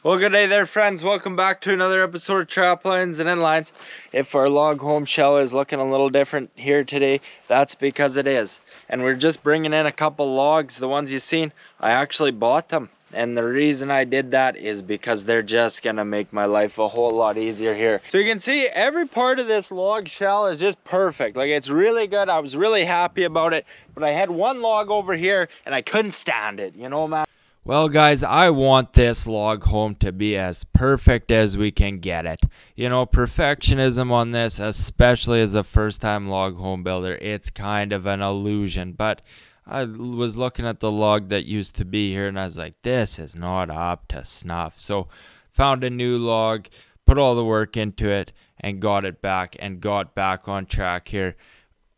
Well, good day there, friends. Welcome back to another episode of Traplines and Inlines. If our log home shell is looking a little different here today, that's because it is. And we're just bringing in a couple logs. The ones you've seen, I actually bought them. And the reason I did that is because they're just gonna make my life a whole lot easier here. So you can see every part of this log shell is just perfect. Like, it's really good. I was really happy about it. But I had one log over here and I couldn't stand it, you know, man. Well, guys, I want this log home to be as perfect as we can get it. You know, perfectionism on this, especially as a first-time log home builder, it's kind of an illusion. But I was looking at the log that used to be here, and I was like, this is not up to snuff. So found a new log, put all the work into it, and got it back, and got back on track here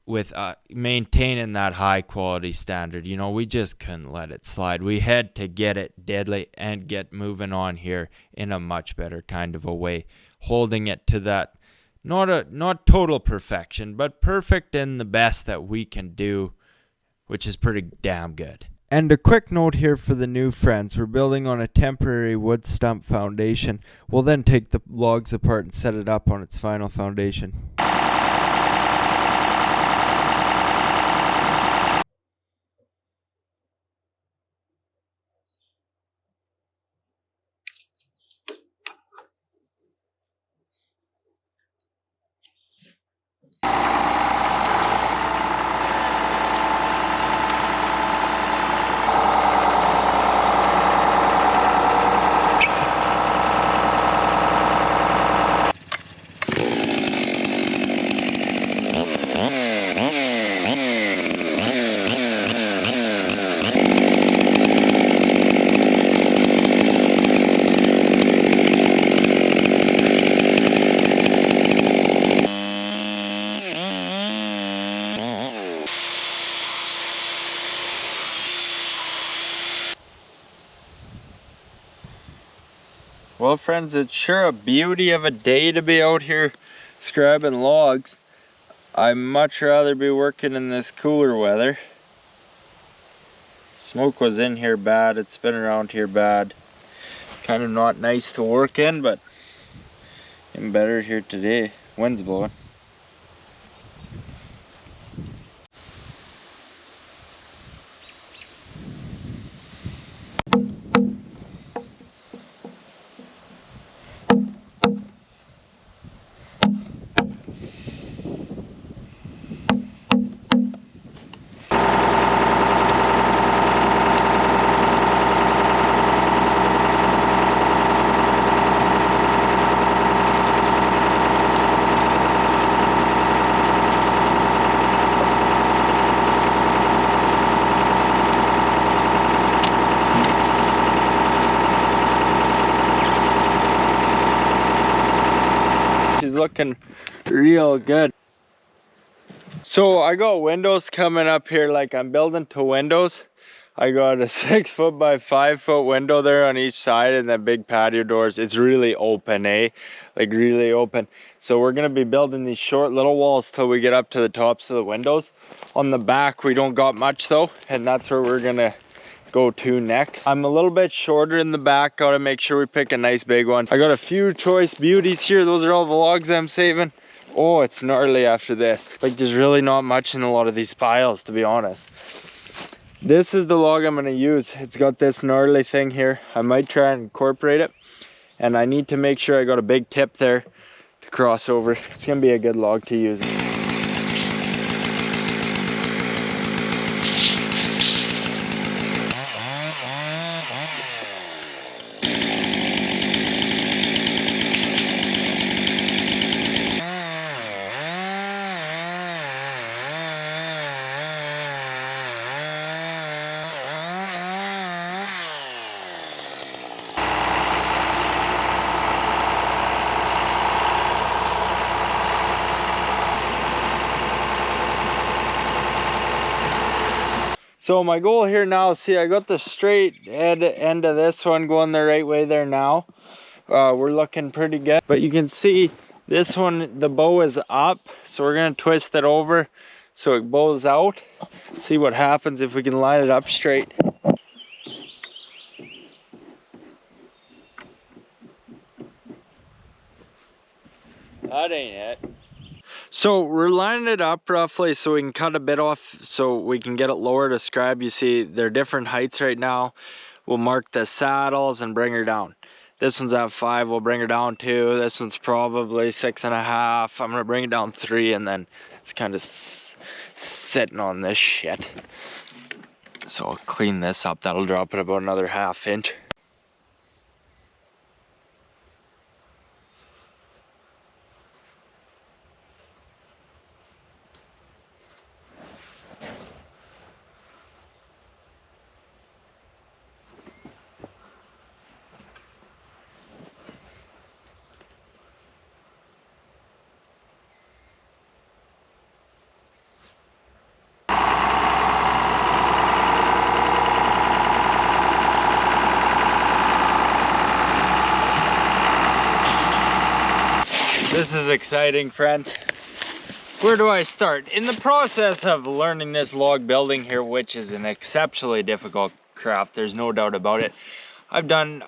with maintaining that high quality standard. You know, we just couldn't let it slide. We had to get it deadly and get moving on here in a much better kind of a way, holding it to that not total perfection, but perfect in the best that we can do, which is pretty damn good. And a quick note here for the new friends. We're building on a temporary wood stump foundation. We'll then take the logs apart and set it up on its final foundation. Well, friends, it's sure a beauty of a day to be out here scribing logs. I'd much rather be working in this cooler weather. Smoke was in here bad, it's been around here bad. Kind of not nice to work in, but even better here today. Wind's blowing. Looking real good. So I got windows coming up here, like I'm building to windows. I got a 6 foot by 5 foot window there on each side, and then big patio doors. It's really open, like really open. So we're gonna be building these short little walls till we get up to the tops of the windows. On the back we don't got much though, and that's where we're gonna go to next. I'm a little bit shorter in the back. Gotta make sure we pick a nice big one. I got a few choice beauties here. Those are all the logs I'm saving. Oh, it's gnarly after this. Like, there's really not much in a lot of these piles, to be honest. This is the log I'm gonna use. It's got this gnarly thing here. I might try and incorporate it, and I need to make sure I got a big tip there to cross over. It's gonna be a good log to use. So my goal here now, see, I got the straight end of this one going the right way there now. We're looking pretty good, but you can see this one, the bow is up, so we're gonna twist it over so it bows out. See what happens if we can line it up straight. that ain't it. So we're lining it up roughly so we can cut a bit off so we can get it lower to scribe. You see they're different heights right now. We'll mark the saddles and bring her down. This one's at 5, we'll bring her down 2. This one's probably 6.5. I'm gonna bring it down 3, and then it's kind of sitting on this shit. So I'll clean this up. That'll drop it about another 1/2 inch. This is exciting, friends. Where do I start? In the process of learning this log building here, which is an exceptionally difficult craft, there's no doubt about it. I've done,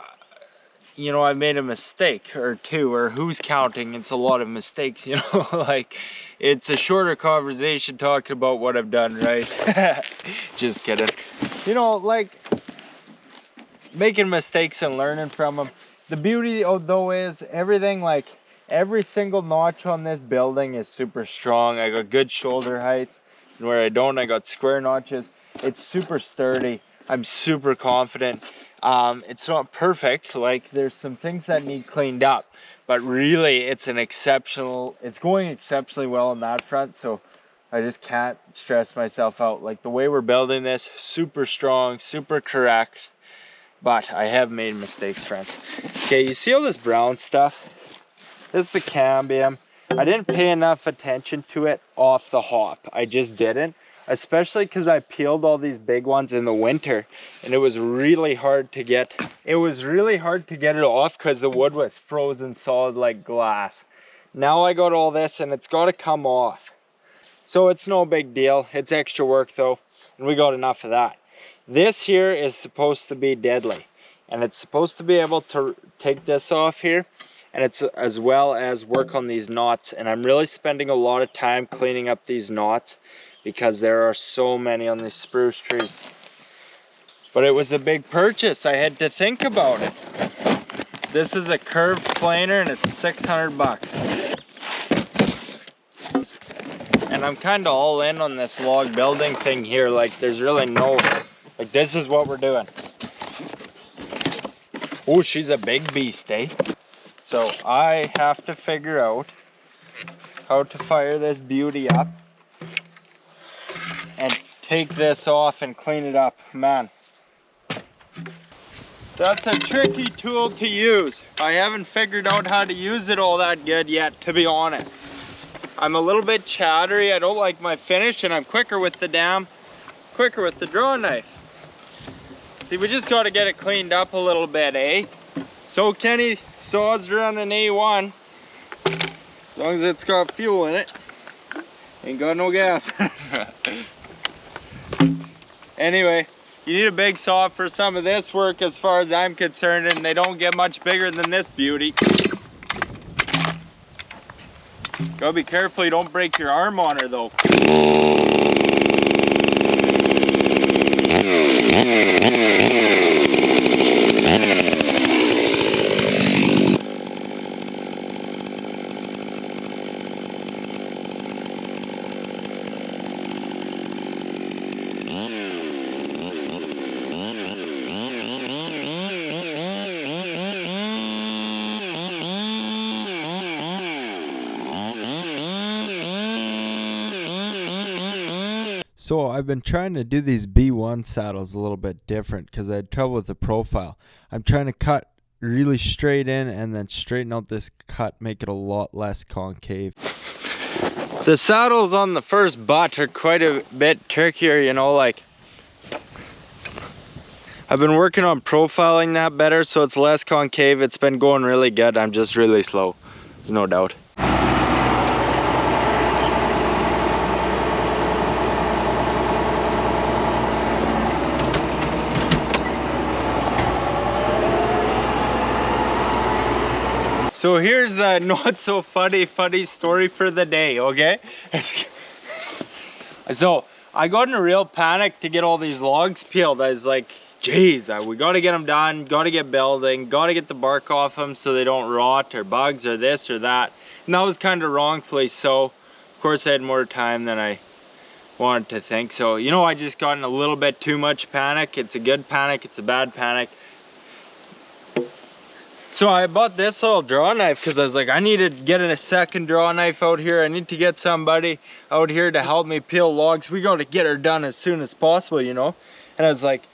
you know, I've made a mistake or 2, or who's counting? It's a lot of mistakes, you know. Like, it's a shorter conversation talking about what I've done, right? Just kidding. You know, like, making mistakes and learning from them. The beauty though is everything, like, every single notch on this building is super strong. I got good shoulder height, and where I don't, I got square notches. It's super sturdy. I'm super confident. It's not perfect. Like, there's some things that need cleaned up, but really it's going exceptionally well on that front. So I just can't stress myself out. Like, the way we're building this, super strong, super correct, but I have made mistakes, friends. Okay, you see all this brown stuff? This is the cambium. I didn't pay enough attention to it off the hop. I just didn't, especially because I peeled all these big ones in the winter, and it was really hard to get. It off because the wood was frozen solid like glass. Now I got all this, and it's got to come off. So it's no big deal. It's extra work though, and we got enough of that. This here is supposed to be deadly, and it's supposed to be able to take this off here. And it's as well as work on these knots, and I'm really spending a lot of time cleaning up these knots because there are so many on these spruce trees. But it was a big purchase. I had to think about it. This is a curved planer, and it's 600 bucks. And I'm kind of all in on this log building thing here. Like, there's really no, like, this is what we're doing. Oh, she's a big beast, eh? So I have to figure out how to fire this beauty up and take this off and clean it up. Man, that's a tricky tool to use. I haven't figured out how to use it all that good yet, to be honest. I'm a little bit chattery. I don't like my finish, and I'm quicker with the draw knife. See, we just got to get it cleaned up a little bit, eh? So Kenny saws around an A1, as long as it's got fuel in it. Ain't got no gas. Anyway, you need a big saw for some of this work as far as I'm concerned, and they don't get much bigger than this beauty. Gotta be careful you don't break your arm on her though. So I've been trying to do these B1 saddles a little bit different because I had trouble with the profile. I'm trying to cut really straight in and then straighten out this cut, make it a lot less concave. The saddles on the first butt are quite a bit trickier, you know, like I've been working on profiling that better so it's less concave. It's been going really good. I'm just really slow, no doubt. So here's the not so funny story for the day, okay? So I got in a real panic to get all these logs peeled. I was like, geez, we gotta get them done, gotta get building, gotta get the bark off them so they don't rot or bugs or this or that. And that was kind of wrongfully so. Of course I had more time than I wanted to think. So, you know, I just got in a little bit too much panic. It's a good panic, it's a bad panic. So I bought this little draw knife because I was like, I need to get a second draw knife out here. I need to get somebody out here to help me peel logs. We got to get her done as soon as possible, you know. And I was like,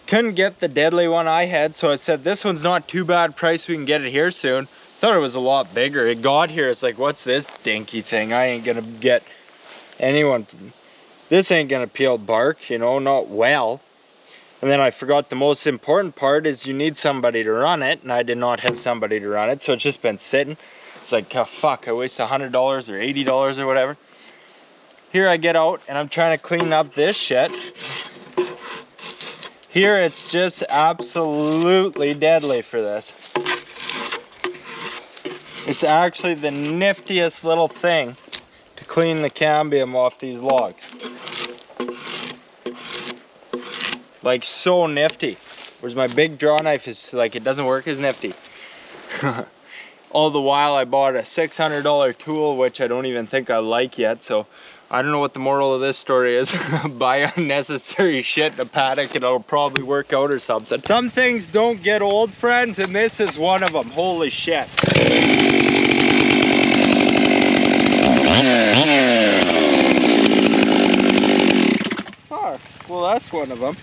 couldn't get the deadly one I had, so I said, this one's not too bad price, we can get it here soon. Thought it was a lot bigger. It got here, it's like, what's this dinky thing? I ain't gonna get anyone. This ain't gonna peel bark, you know, not well. And then I forgot the most important part is you need somebody to run it, and I did not have somebody to run it, so it's just been sitting. It's like, oh, fuck, I wasted $100 or $80 or whatever. Here I get out, and I'm trying to clean up this shit. Here it's just absolutely deadly for this. It's actually the niftiest little thing to clean the cambium off these logs. Like, so nifty. Whereas my big draw knife is like, it doesn't work as nifty. All the while I bought a $600 tool, which I don't even think I like yet. So I don't know what the moral of this story is. Buy unnecessary shit in a paddock and it'll probably work out or something. Some things don't get old, friends, and this is one of them. Holy shit. Fuck, well that's one of them.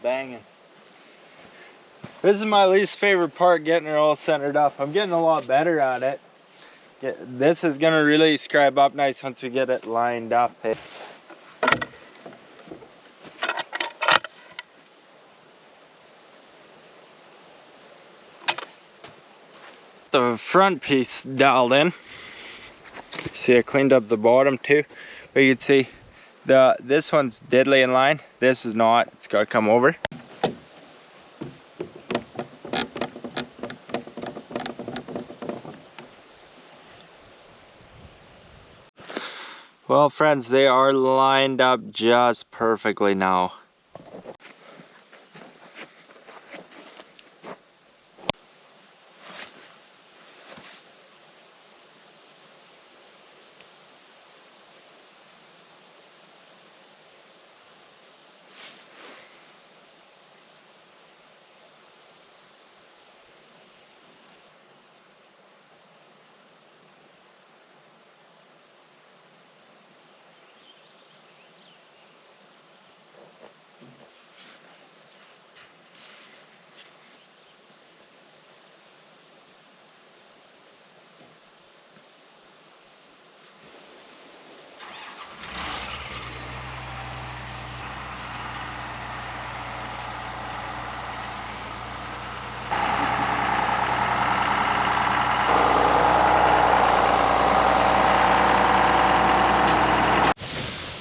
Banging. This is my least favorite part, getting her all centered up. I'm getting a lot better at it. This is gonna really scribe up nice once we get it lined up. The front piece dialed in. See, I cleaned up the bottom too, but you can see this one's deadly in line. This is not. It's got to come over. Well, friends, they are lined up just perfectly now.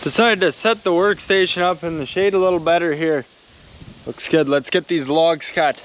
Decided to set the workstation up in the shade a little better here. Looks good. Let's get these logs cut.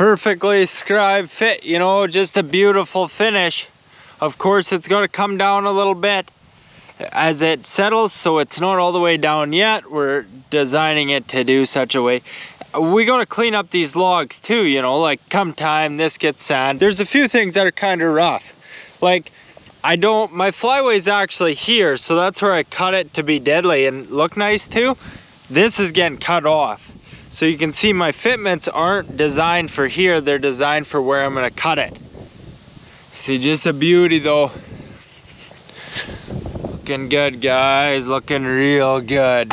perfectly scribe fit, you know, just a beautiful finish. Of course, it's going to come down a little bit as it settles, so it's not all the way down yet. We're designing it to do such a way. We got to clean up these logs too, you know, like come time, this gets sand. There's a few things that are kind of rough. Like, my flyway's actually here, so that's where I cut it to be deadly and look nice too. This is getting cut off. So you can see my fitments aren't designed for here, they're designed for where I'm gonna cut it. See, just a beauty though. Looking good, guys, looking real good.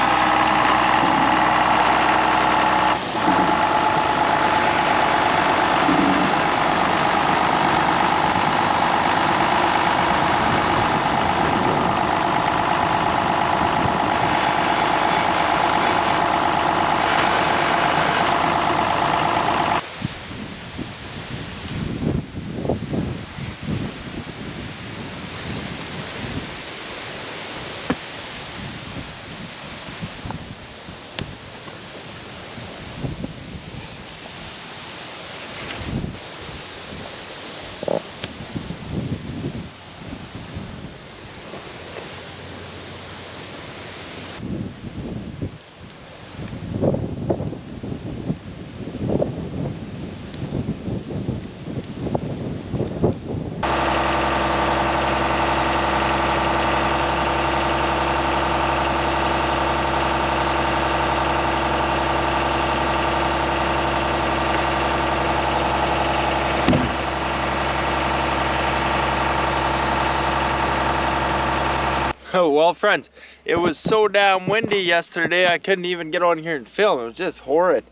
Oh, well, friends, it was so damn windy yesterday, I couldn't even get on here and film. It was just horrid.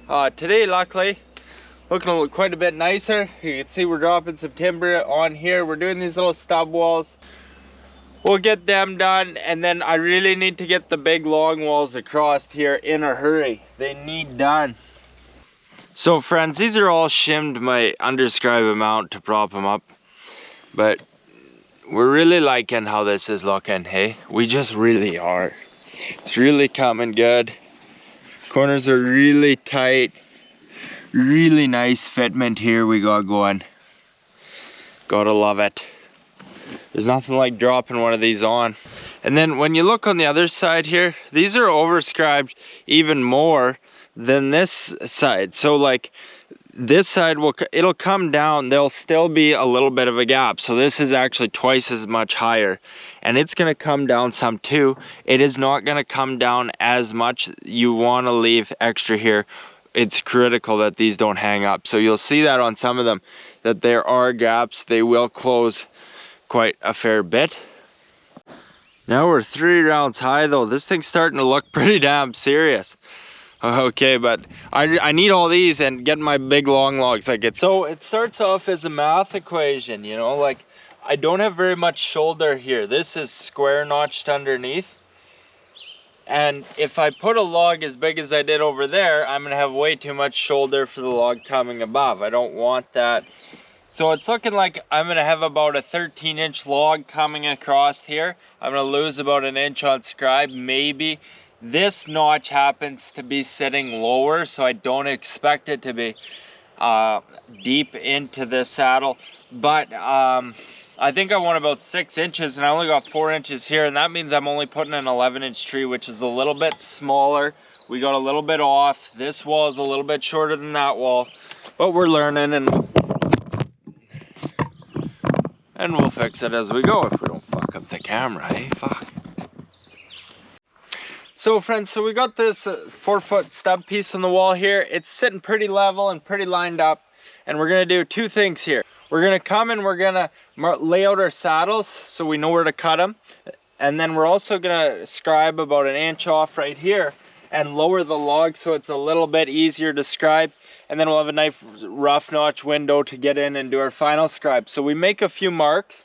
Today, luckily, looking quite a bit nicer. You can see we're dropping some timber on here. We're doing these little stub walls. We'll get them done, and then I really need to get the big long walls across here in a hurry. They need done. So, friends, these are all shimmed my underscribe amount to prop them up, but we're really liking how this is looking, hey? We just really are. It's really coming good. Corners are really tight. Really nice fitment here we got going. Gotta love it. There's nothing like dropping one of these on. And then when you look on the other side here, these are overscribed even more than this side. So like, this side it'll come down, there'll still be a little bit of a gap, so this is actually twice as much higher, and it's going to come down some too. It is not going to come down as much. You want to leave extra here. It's critical that these don't hang up, so you'll see that on some of them that there are gaps. They will close quite a fair bit. Now we're 3 rounds high though. This thing's starting to look pretty damn serious. Okay, but I need all these and get my big long logs like it. So it starts off as a math equation, you know, like I don't have very much shoulder here. This is square notched underneath. And if I put a log as big as I did over there, I'm gonna have way too much shoulder for the log coming above. I don't want that. So it's looking like I'm gonna have about a 13-inch log coming across here. I'm gonna lose about an inch on scribe, maybe. This notch happens to be sitting lower, so I don't expect it to be deep into the saddle. But I think I want about 6 inches, and I only got 4 inches here, and that means I'm only putting an 11-inch tree, which is a little bit smaller. We got a little bit off. This wall is a little bit shorter than that wall, but we're learning, and we'll fix it as we go if we don't fuck up the camera, eh? Fuck. So friends, so we got this 4-foot stub piece on the wall here. It's sitting pretty level and pretty lined up. And we're gonna do 2 things here. We're gonna come and we're gonna lay out our saddles so we know where to cut them. And then we're also gonna scribe about an inch off right here and lower the log so it's a little bit easier to scribe. And then we'll have a nice rough notch window to get in and do our final scribe. So we make a few marks,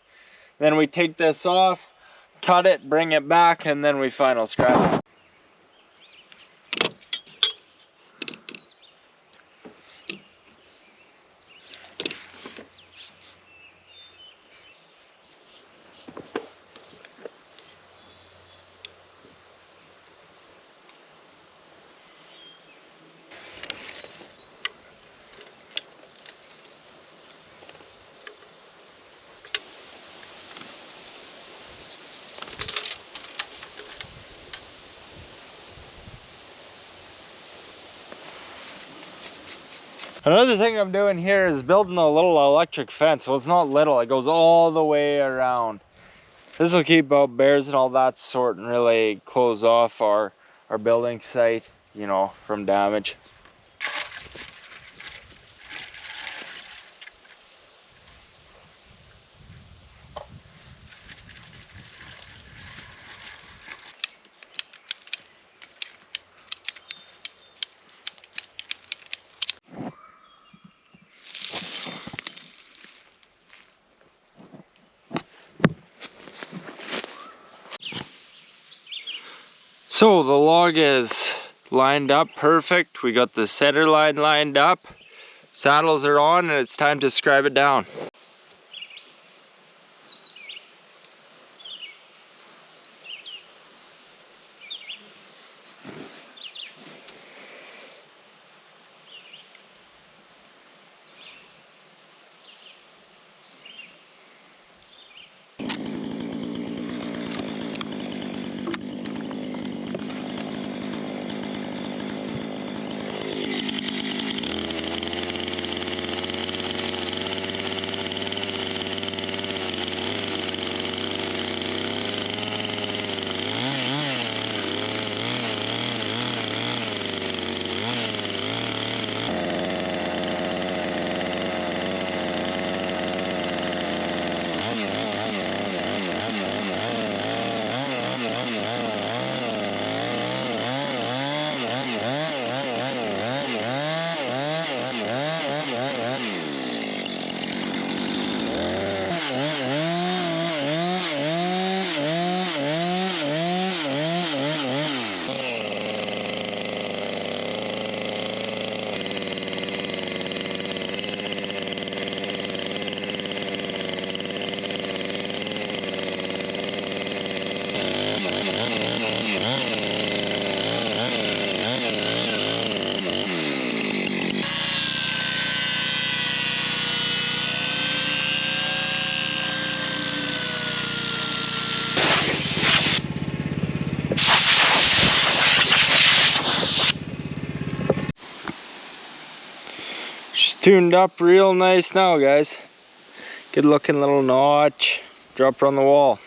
then we take this off, cut it, bring it back, and then we final scribe it. Another thing I'm doing here is building a little electric fence. Well, it's not little, it goes all the way around. This will keep out bears and all that sort and really close off our building site, you know, from damage. So the log is lined up perfect. We got the center line lined up. Saddles are on and it's time to scribe it down. She's tuned up real nice now, guys. Good looking little notch. Drop her on the wall.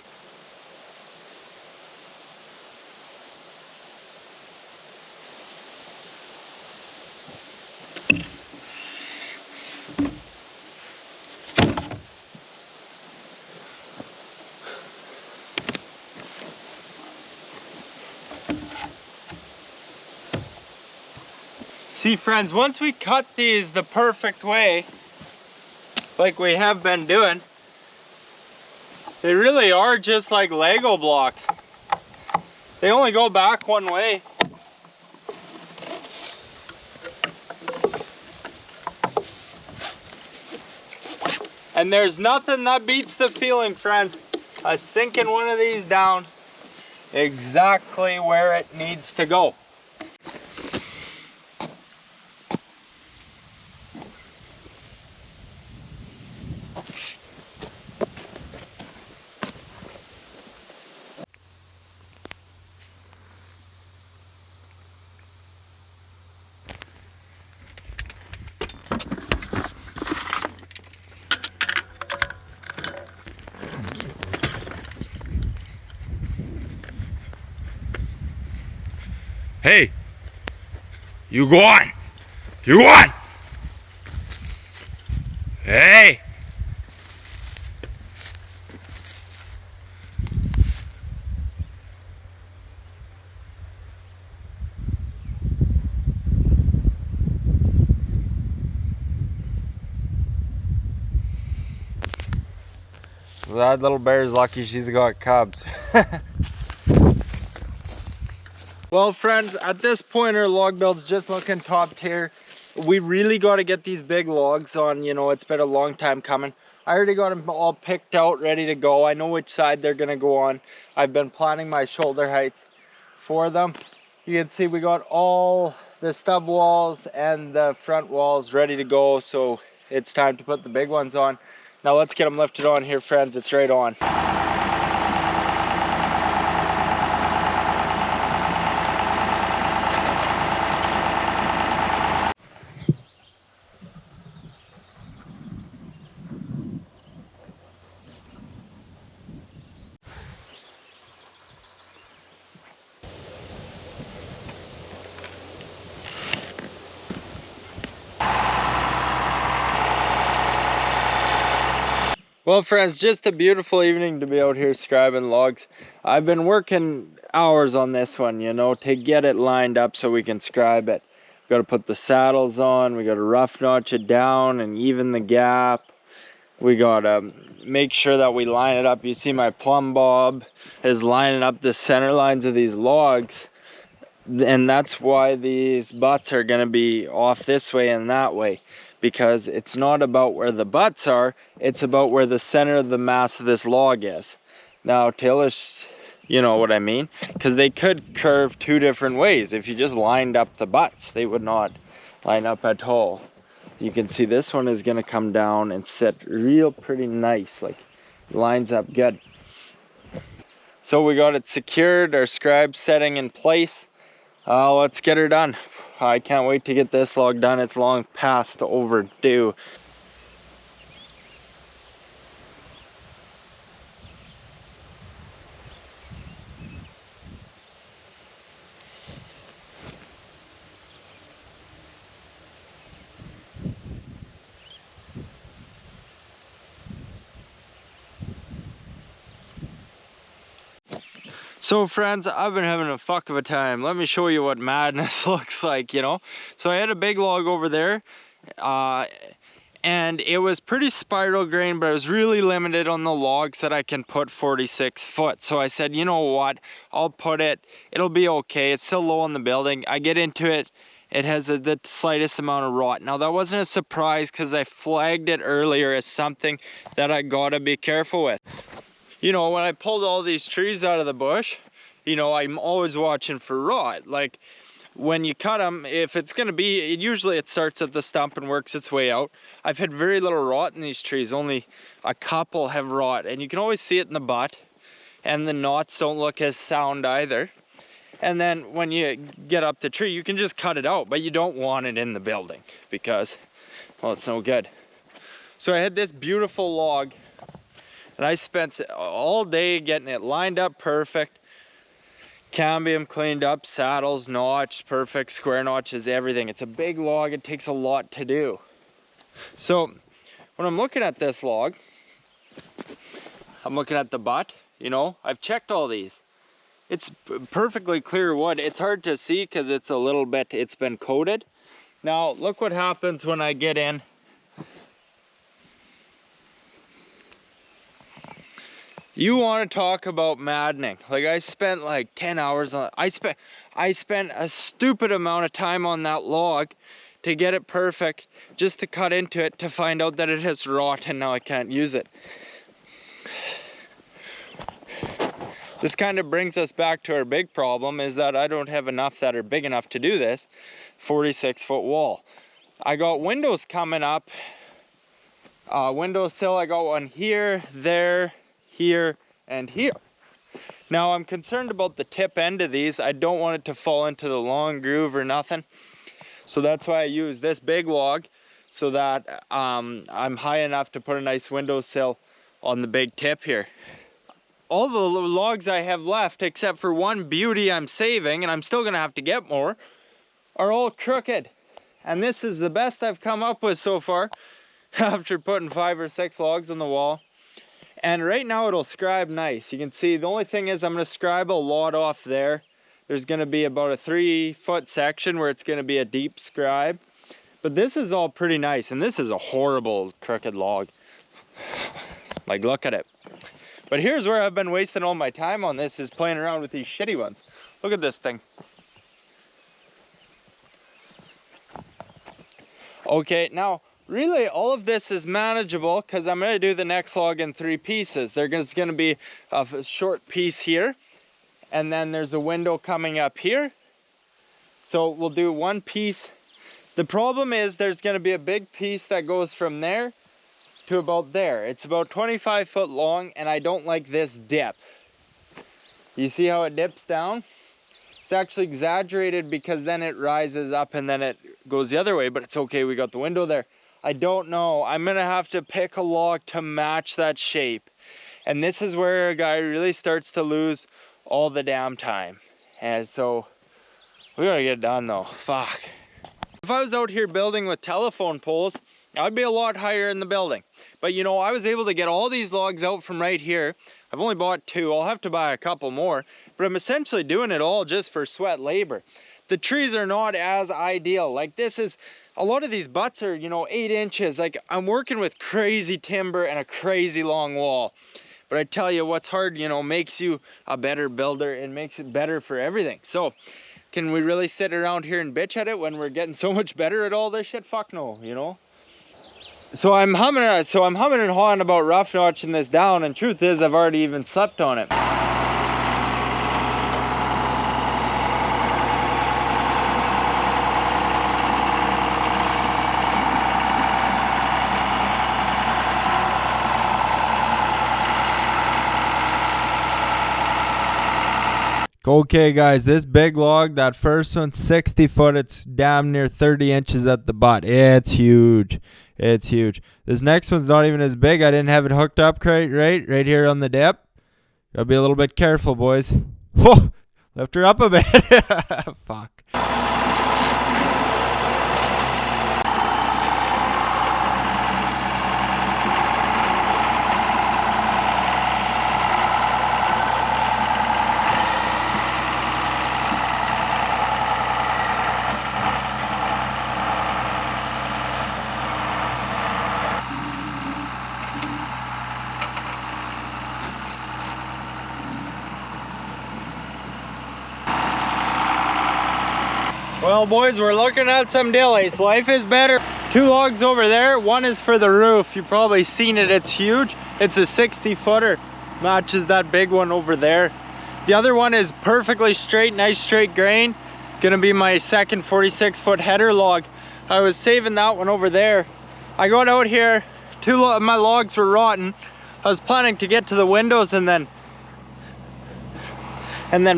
See friends, once we cut these the perfect way, like we have been doing, they really are just like Lego blocks. They only go back one way. And there's nothing that beats the feeling, friends, of sinking one of these down exactly where it needs to go. Hey, you go on. You go on. Hey. That little bear's lucky she's got cubs. Well friends, at this point our log build's just looking top tier. We really got to get these big logs on, you know, it's been a long time coming. I already got them all picked out, ready to go. I know which side they're going to go on. I've been planning my shoulder heights for them. You can see we got all the stub walls and the front walls ready to go, so it's time to put the big ones on. Now let's get them lifted on here, friends. It's right on. Well, friends, just a beautiful evening to be out here scribing logs. I've been working hours on this one, you know, to get it lined up so we can scribe it. We got to put the saddles on, we got to rough notch it down and even the gap. We got to make sure that we line it up. You see my plumb bob is lining up the center lines of these logs. And that's why these butts are going to be off this way and that way, because it's not about where the butts are, it's about where the center of the mass of this log is. Now tailors, you know what I mean, because they could curve two different ways. If you just lined up the butts, they would not line up at all. You can see this one is going to come down and sit real pretty nice, like lines up good. So we got it secured, our scribe setting in place. Let's get her done. I can't wait to get this log done. It's long past overdue. So friends, I've been having a fuck of a time. Let me show you what madness looks like, you know. So I had a big log over there, and it was pretty spiral grain, but I was really limited on the logs that I can put 46 foot. So I said, you know what, I'll put it, it'll be okay. It's still low on the building. I get into it, it has the slightest amount of rot. Now that wasn't a surprise because I flagged it earlier as something that I gotta be careful with. You know, when I pulled all these trees out of the bush, you know, I'm always watching for rot. Like when you cut them, if it's gonna be, usually it starts at the stump and works its way out. I've had very little rot in these trees, only a couple have rot, and you can always see it in the butt, and the knots don't look as sound either. And then when you get up the tree, you can just cut it out, but you don't want it in the building because, well, it's no good. So I had this beautiful log, and I spent all day getting it lined up perfect. Cambium cleaned up, saddles notched, perfect, square notches, everything. It's a big log, it takes a lot to do. So when I'm looking at this log, I'm looking at the butt, you know, I've checked all these. It's perfectly clear wood. It's hard to see because it's a little bit, it's been coated. Now look what happens when I get in. You want to talk about maddening. Like I spent like 10 hours on it. I spent a stupid amount of time on that log to get it perfect, just to cut into it to find out that it has rot and now I can't use it. This kind of brings us back to our big problem, is that I don't have enough that are big enough to do this 46-foot wall. I got windows coming up. Windowsill, I got one here, there, here, and here. Now I'm concerned about the tip end of these. I don't want it to fall into the long groove or nothing. So that's why I use this big log, so that I'm high enough to put a nice windowsill on the big tip here. All the logs I have left, except for one beauty I'm saving, and I'm still gonna have to get more, are all crooked. And this is the best I've come up with so far after putting 5 or 6 logs on the wall. And right now it'll scribe nice. You can see the only thing is I'm going to scribe a lot off there. There's going to be about a 3-foot section where it's going to be a deep scribe. But this is all pretty nice, and this is a horrible crooked log. Like, look at it. But here's where I've been wasting all my time on this, is playing around with these shitty ones. Look at this thing. Okay, now really all of this is manageable because I'm going to do the next log in 3 pieces. There's going to be a short piece here, and then there's a window coming up here. So we'll do one piece. The problem is there's going to be a big piece that goes from there to about there. It's about 25 foot long, and I don't like this dip. You see how it dips down? It's actually exaggerated because then it rises up and then it goes the other way, but it's okay, we got the window there. I don't know, I'm gonna have to pick a log to match that shape. And this is where a guy really starts to lose all the damn time. And so, we gotta get it done though, fuck. If I was out here building with telephone poles, I'd be a lot higher in the building. But you know, I was able to get all these logs out from right here. I've only bought 2. I'll have to buy a couple more, but I'm essentially doing it all just for sweat labor. The trees are not as ideal. Like this is, a lot of these butts are, you know, 8 inches. Like I'm working with crazy timber and a crazy long wall. But I tell you what's hard, you know, makes you a better builder and makes it better for everything. So can we really sit around here and bitch at it when we're getting so much better at all this shit? Fuck no, you know? So I'm humming and hawing about rough notching this down, and truth is I've already even slept on it. Okay guys, this big log, that first one's 60 foot, it's damn near 30 inches at the butt. It's huge. It's huge. This next one's not even as big. I didn't have it hooked up right here on the dip. Gotta be a little bit careful, boys. Whoa! Lift her up a bit. Fuck. Well boys, we're looking at some dillies. Life is better. 2 logs over there. One is for the roof. You've probably seen it. It's huge. It's a 60 footer. Matches that big one over there. The other one is perfectly straight, nice straight grain. Gonna be my second 46 foot header log. I was saving that one over there. I got out here. 2 of my logs were rotten. I was planning to get to the windows and then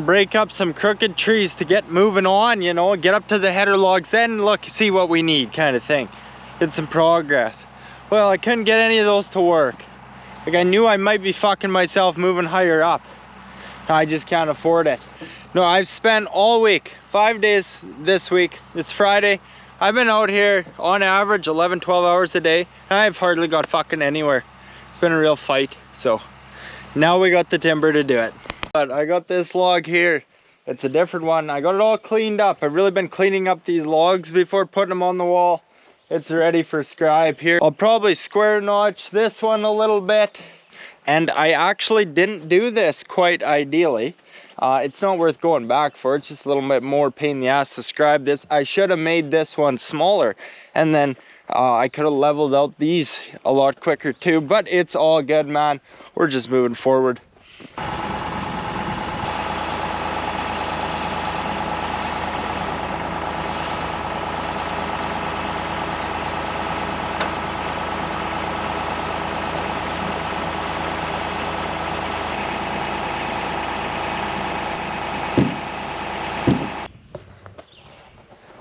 break up some crooked trees to get moving on, you know, get up to the header logs, then look, see what we need kind of thing. Did some progress. Well, I couldn't get any of those to work. Like I knew I might be fucking myself moving higher up. I just can't afford it. No, I've spent all week, 5 days this week. It's Friday. I've been out here on average 11, 12 hours a day, and I've hardly got fucking anywhere. It's been a real fight, so now we got the timber to do it. But I got this log here. It's a different one. I got it all cleaned up. I've really been cleaning up these logs before putting them on the wall. It's ready for scribe here. I'll probably square notch this one a little bit. And I actually didn't do this quite ideally. It's not worth going back for. It's just a little bit more pain in the ass to scribe this. I should have made this one smaller. And then I could have leveled out these a lot quicker too. But it's all good, man. We're just moving forward.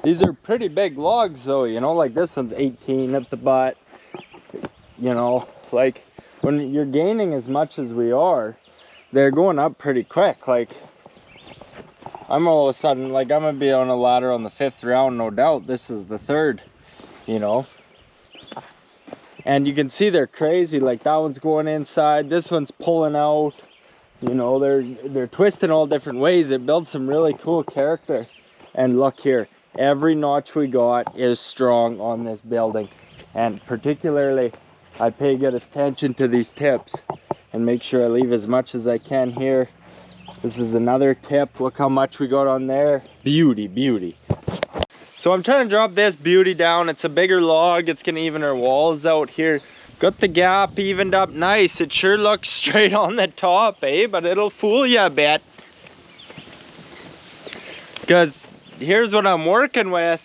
These are pretty big logs though, you know, like this one's 18 at the butt. You know, like when you're gaining as much as we are, they're going up pretty quick. Like I'm all of a sudden, like I'm gonna be on a ladder on the 5th round, no doubt. This is the 3rd, you know. And you can see they're crazy. Like that one's going inside, this one's pulling out. You know, they're twisting all different ways. It builds some really cool character. And look here. Every notch we got is strong on this building, and particularly I pay good attention to these tips and make sure I leave as much as I can here. This is another tip. Look how much we got on there. Beauty. So I'm trying to drop this beauty down. It's a bigger log. It's gonna even our walls out here. Got the gap evened up nice. It sure looks straight on the top, eh? But it'll fool you a bit, because here's what I'm working with.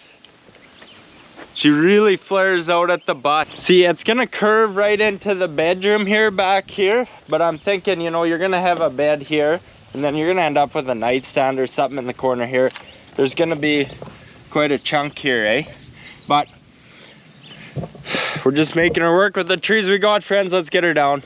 She really flares out at the butt. See, it's gonna curve right into the bedroom here, back here. But I'm thinking, you know, you're gonna have a bed here, and then you're gonna end up with a nightstand or something in the corner here. There's gonna be quite a chunk here, eh? But we're just making her work with the trees we got, friends. Let's get her down.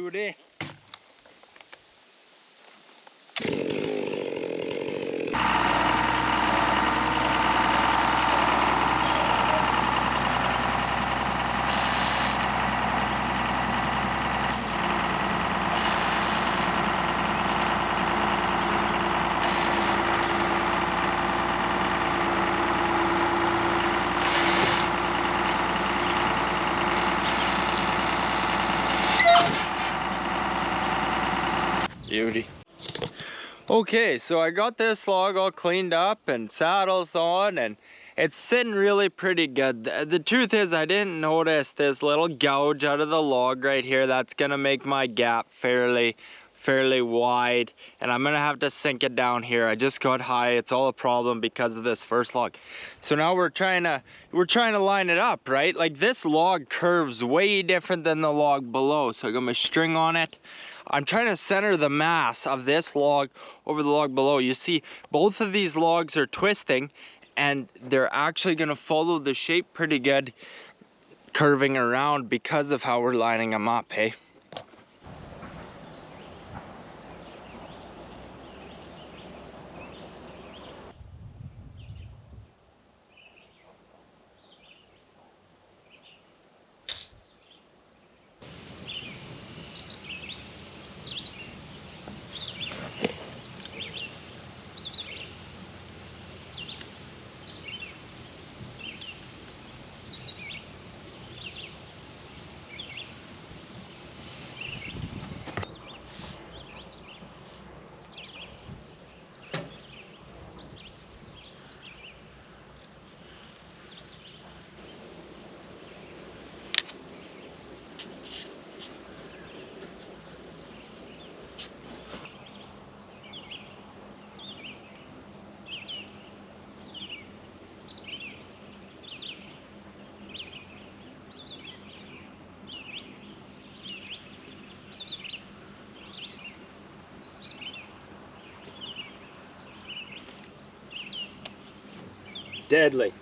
beauty. Beauty. Okay, so I got this log all cleaned up and saddles on, and it's sitting really pretty good. The truth is, I didn't notice this little gouge out of the log right here. That's gonna make my gap fairly wide, and I'm gonna have to sink it down here. I just got high. It's all a problem because of this first log. So now we're trying to line it up, right? Like, this log curves way different than the log below. So I got my string on it. I'm trying to center the mass of this log over the log below. You see, both of these logs are twisting, and they're actually gonna follow the shape pretty good, curving around because of how we're lining them up, hey? Deadly.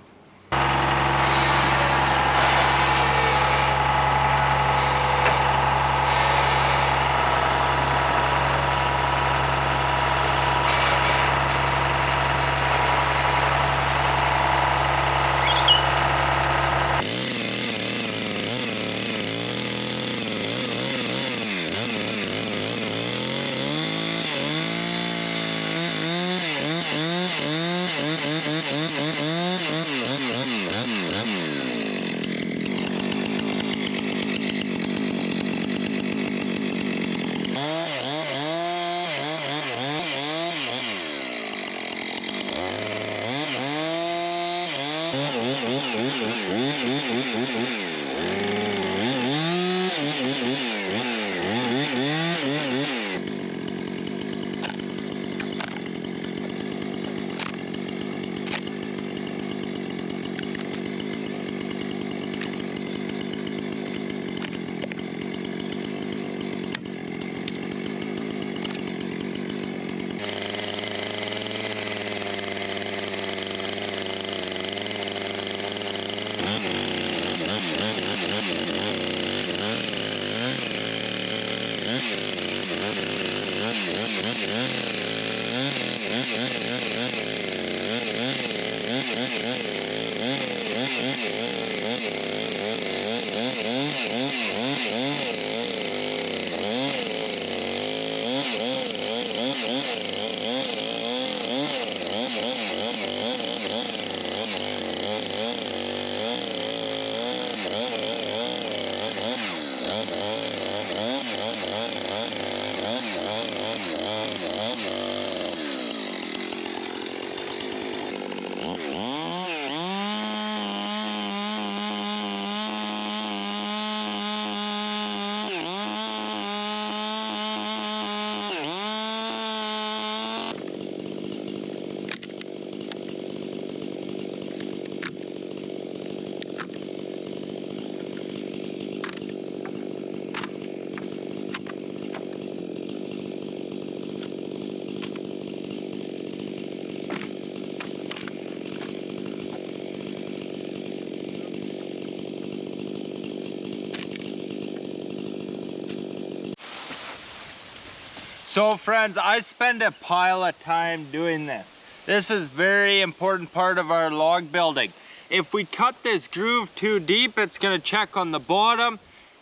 So friends, I spend a pile of time doing this. This is very important part of our log building. If we cut this groove too deep, it's gonna check on the bottom.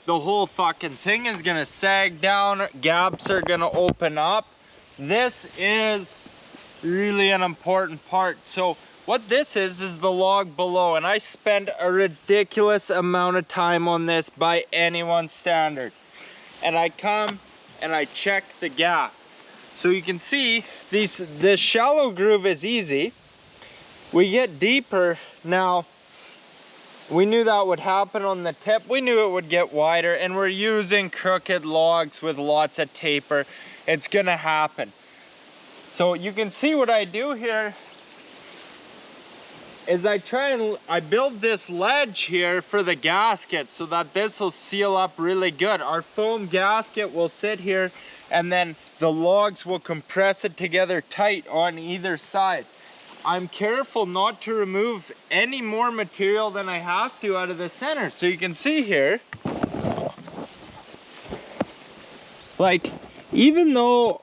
The whole fucking thing is gonna sag down. Gaps are gonna open up. This is really an important part. So what this is the log below, and I spend a ridiculous amount of time on this by anyone's standard. And I come and I check the gap. So you can see this shallow groove is easy. We get deeper now. We knew that would happen on the tip. We knew it would get wider, and we're using crooked logs with lots of taper. It's gonna happen. So you can see what I do here is I build this ledge here for the gasket so that this will seal up really good. Our foam gasket will sit here, and then the logs will compress it together tight on either side. I'm careful not to remove any more material than I have to out of the center. So you can see here, like, even though,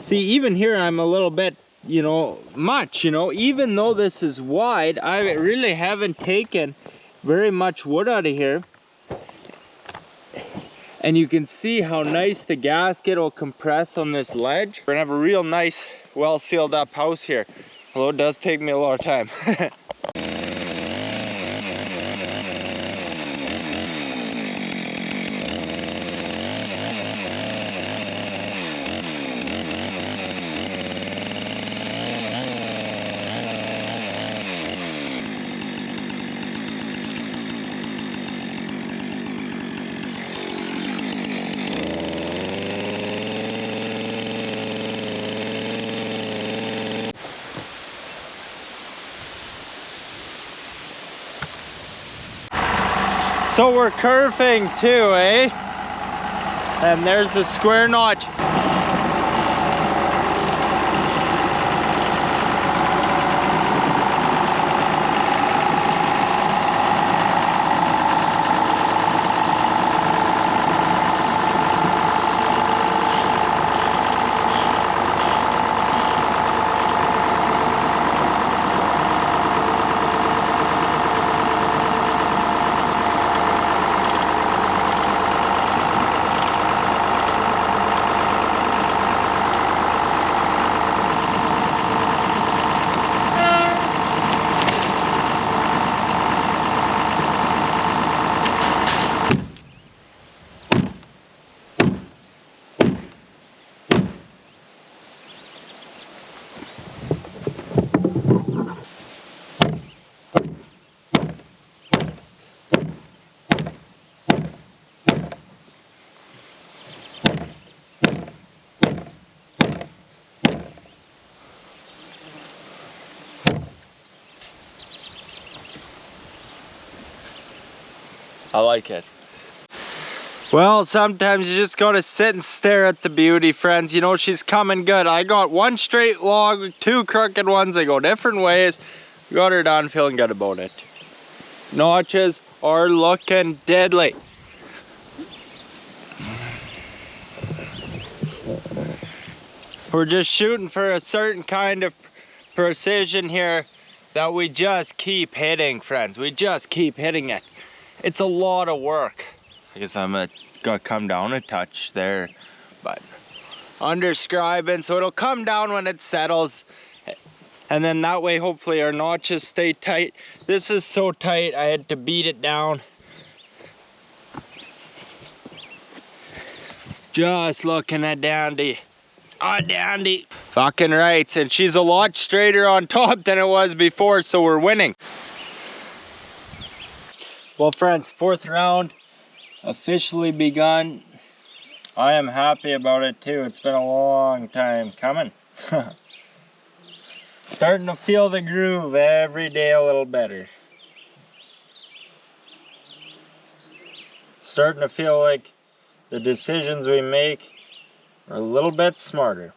see, even here I'm a little bit, even though this is wide, I really haven't taken very much wood out of here. And you can see how nice the gasket will compress on this ledge. We're gonna have a real nice, well sealed up house here. Although it does take me a lot of time. So we're curving too, eh? And there's the square notch. I like it. Well, sometimes you just gotta sit and stare at the beauty, friends. You know, she's coming good. I got one straight log, two crooked ones. They go different ways. Got her done, feeling good about it. Notches are looking deadly. We're just shooting for a certain kind of precision here that we just keep hitting, friends. We just keep hitting it. It's a lot of work. I guess I'm gonna come down a touch there, but under scribing, so it'll come down when it settles, and then that way hopefully our notches stay tight. This is so tight I had to beat it down. Just looking at Dandy. Ah, Dandy. Fucking right, and she's a lot straighter on top than it was before, so we're winning. Well friends, fourth round officially begun. I am happy about it too. It's been a long time coming. Starting to feel the groove every day a little better. Starting to feel like the decisions we make are a little bit smarter.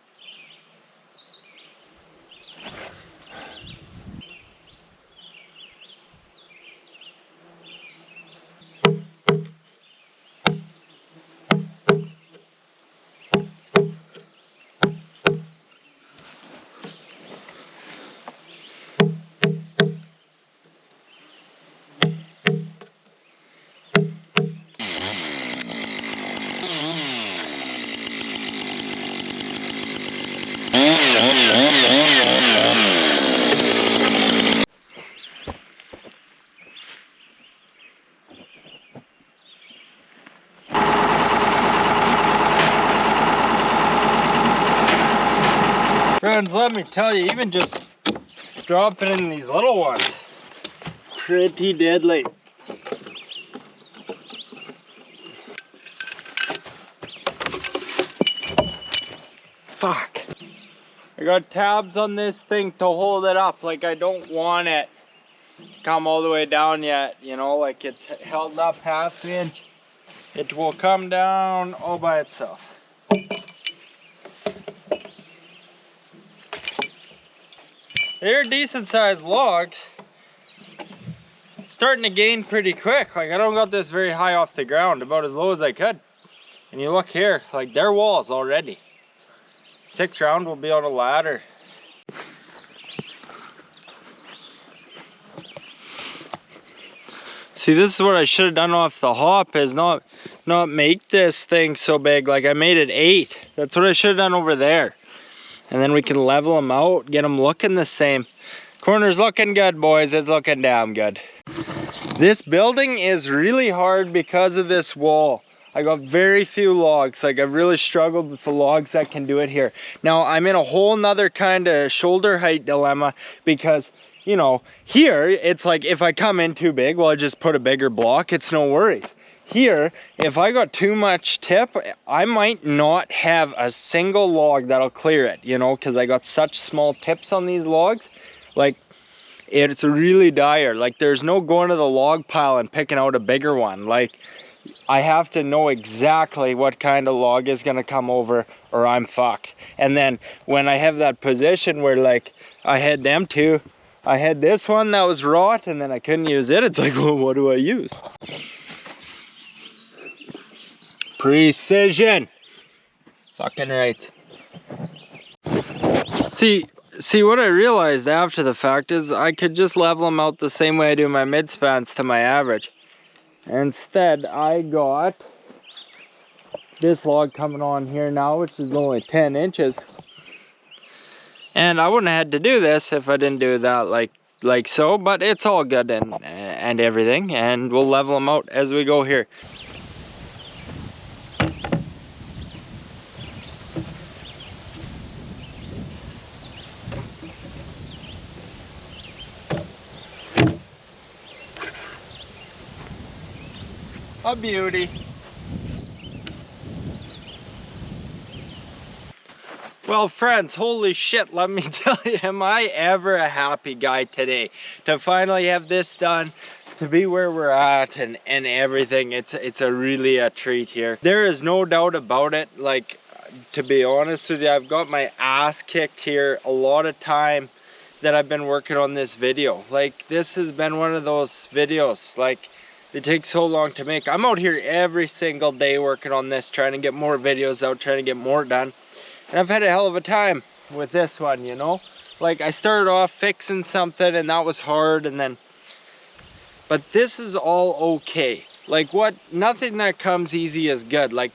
friends, let me tell you, even just dropping in these little ones, pretty deadly. Fuck. I got tabs on this thing to hold it up. Like, I don't want it to come all the way down yet, you know, like it's held up half inch. It will come down all by itself. They're decent sized logs. Starting to gain pretty quick. Like, I don't got this very high off the ground, about as low as I could. And you look here, like they're walls already. 6th round will be on a ladder. See, this is what I should have done off the hop, is not make this thing so big. Like, I made it 8. That's what I should have done over there. And then we can level them out, get them looking the same. Corner's looking good, boys. It's looking damn good. This building is really hard because of this wall. I got very few logs. Like, I've really struggled with the logs that can do it here. Now, I'm in a whole nother kind of shoulder height dilemma because, you know, here, it's like if I come in too big, well, I just put a bigger block. It's no worries. Here, if I got too much tip, I might not have a single log that'll clear it, you know, because I got such small tips on these logs. Like, it's really dire. Like, there's no going to the log pile and picking out a bigger one. Like, I have to know exactly what kind of log is going to come over or I'm fucked. And then when I have that position where, like, I had them two, I had this one that was wrought and then I couldn't use it. It's like, well, what do I use? Precision. Fucking right. See what I realized after the fact is I could just level them out the same way I do my mid spans to my average. Instead, I got this log coming on here now, which is only 10 inches. And I wouldn't have had to do this if I didn't do that like so, but it's all good and everything. And we'll level them out as we go here. A beauty. Well, friends, holy shit, let me tell you, am I ever a happy guy today to finally have this done, to be where we're at and everything. It's really a treat here. There is no doubt about it. Like, to be honest with you, I've got my ass kicked here a lot of time that I've been working on this video. Like, this has been one of those videos, like, it takes so long to make. I'm out here every single day working on this, trying to get more videos out, trying to get more done. And I've had a hell of a time with this one, you know? Like, I started off fixing something and that was hard, and then, but this is all okay. Like, nothing that comes easy is good. Like,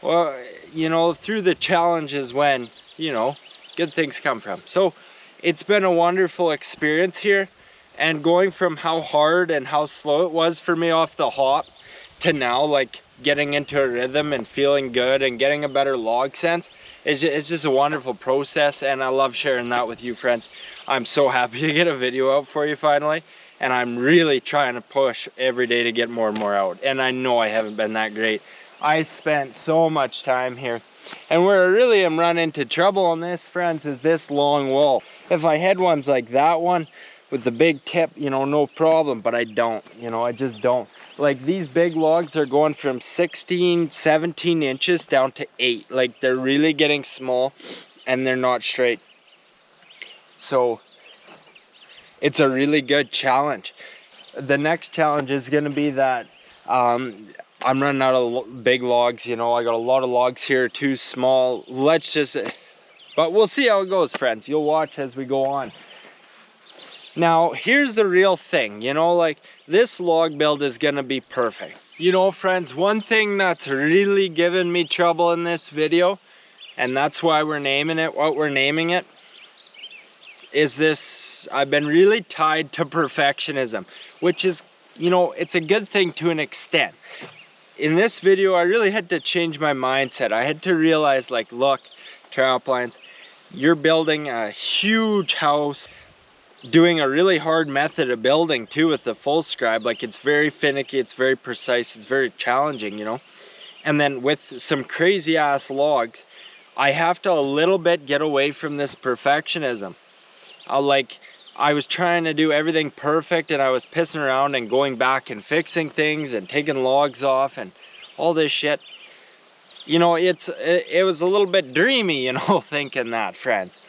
well, you know, through the challenges when, you know, good things come from. So it's been a wonderful experience here. And going from how hard and how slow it was for me off the hop to now, like, getting into a rhythm and feeling good and getting a better log sense, it's just a wonderful process, and I love sharing that with you, friends. I'm so happy to get a video out for you finally, and I'm really trying to push every day to get more and more out, and I know I haven't been that great. I spent so much time here, and where I really am running into trouble on this, friends, is this long wall. If I had ones like that one, with the big tip, you know, no problem, but I don't, you know, I just don't. Like, these big logs are going from 16, 17 inches down to 8. Like, they're really getting small and they're not straight. So it's a really good challenge. The next challenge is going to be that I'm running out of big logs, you know, I got a lot of logs here, too small. But we'll see how it goes, friends. You'll watch as we go on. Now, here's the real thing, you know, like, this log build is gonna be perfect. You know, friends, one thing that's really given me trouble in this video, and that's why we're naming it what we're naming it, is this: I've been really tied to perfectionism, which is, you know, it's a good thing to an extent. In this video, I really had to change my mindset. I had to realize, like, look, Traplines, you're building a huge house, doing a really hard method of building too with the full scribe. Like, it's very finicky, it's very precise, it's very challenging, you know. And then with some crazy ass logs, I have to a little bit get away from this perfectionism. I was trying to do everything perfect, and I was pissing around and going back and fixing things and taking logs off and all this shit. You know, it was a little bit dreamy, you know, thinking that, friends.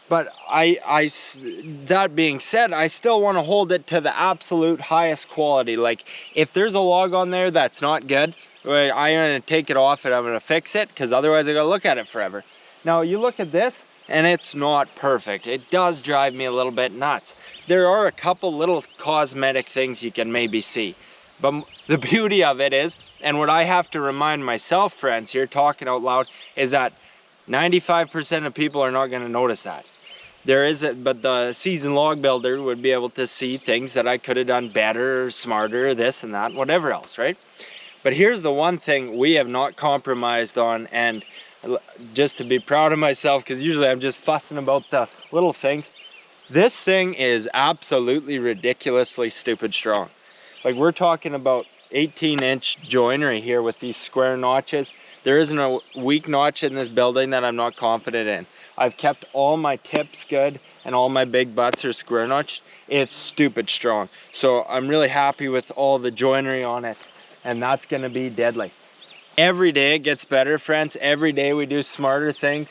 But that being said, I still want to hold it to the absolute highest quality. Like, if there's a log on there that's not good, I'm going to take it off and I'm going to fix it, because otherwise I got to look at it forever. Now, you look at this, and it's not perfect. It does drive me a little bit nuts. There are a couple little cosmetic things you can maybe see. But the beauty of it is, and what I have to remind myself, friends, here talking out loud, is that 95% of people are not going to notice that. But the seasoned log builder would be able to see things that I could have done better, or smarter, or this and that, whatever else, right? But here's the one thing we have not compromised on, and just to be proud of myself, because usually I'm just fussing about the little things. This thing is absolutely ridiculously stupid strong. Like, we're talking about 18-inch joinery here with these square notches. There isn't a weak notch in this building that I'm not confident in. I've kept all my tips good, and all my big butts are square notched. It's stupid strong. So I'm really happy with all the joinery on it, and that's gonna be deadly. Every day it gets better, friends. Every day we do smarter things.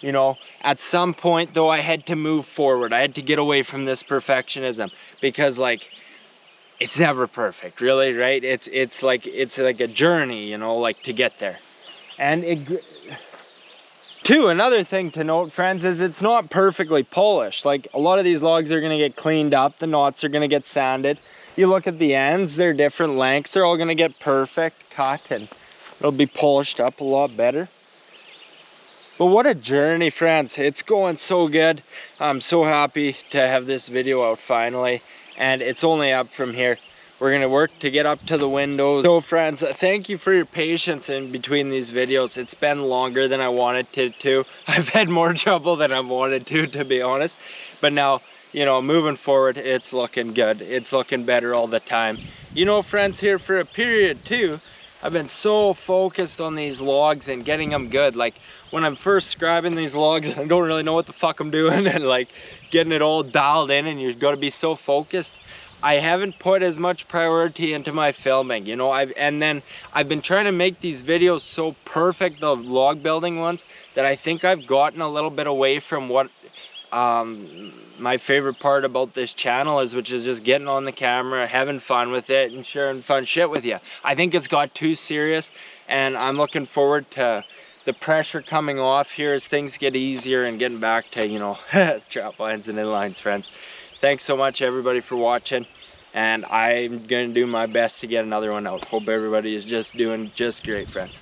You know, at some point though, I had to move forward. I had to get away from this perfectionism, because like, it's never perfect, really, right? It's like a journey, you know, like, to get there. And another thing to note, friends, is it's not perfectly polished. Like, a lot of these logs are gonna get cleaned up, the knots are gonna get sanded. You look at the ends, they're different lengths, they're all gonna get perfect cut, and it'll be polished up a lot better. But what a journey, friends. It's going so good. I'm so happy to have this video out finally, and it's only up from here. We're gonna work to get up to the windows. So friends, thank you for your patience in between these videos. It's been longer than I wanted it to. I've had more trouble than I wanted to be honest. But now, you know, moving forward, it's looking good. It's looking better all the time. You know, friends, here for a period too, I've been so focused on these logs and getting them good. Like, when I'm first scribing these logs, I don't really know what the fuck I'm doing, and like getting it all dialed in, and you've got to be so focused. I haven't put as much priority into my filming, you know. I've been trying to make these videos so perfect, the log building ones, that I think I've gotten a little bit away from what my favorite part about this channel is, which is just getting on the camera, having fun with it, and sharing fun shit with you. I think it's got too serious, and I'm looking forward to the pressure coming off here as things get easier and getting back to, you know, traplines and inlines, friends. Thanks so much, everybody, for watching, and I'm gonna do my best to get another one out. Hope everybody is just doing just great, friends.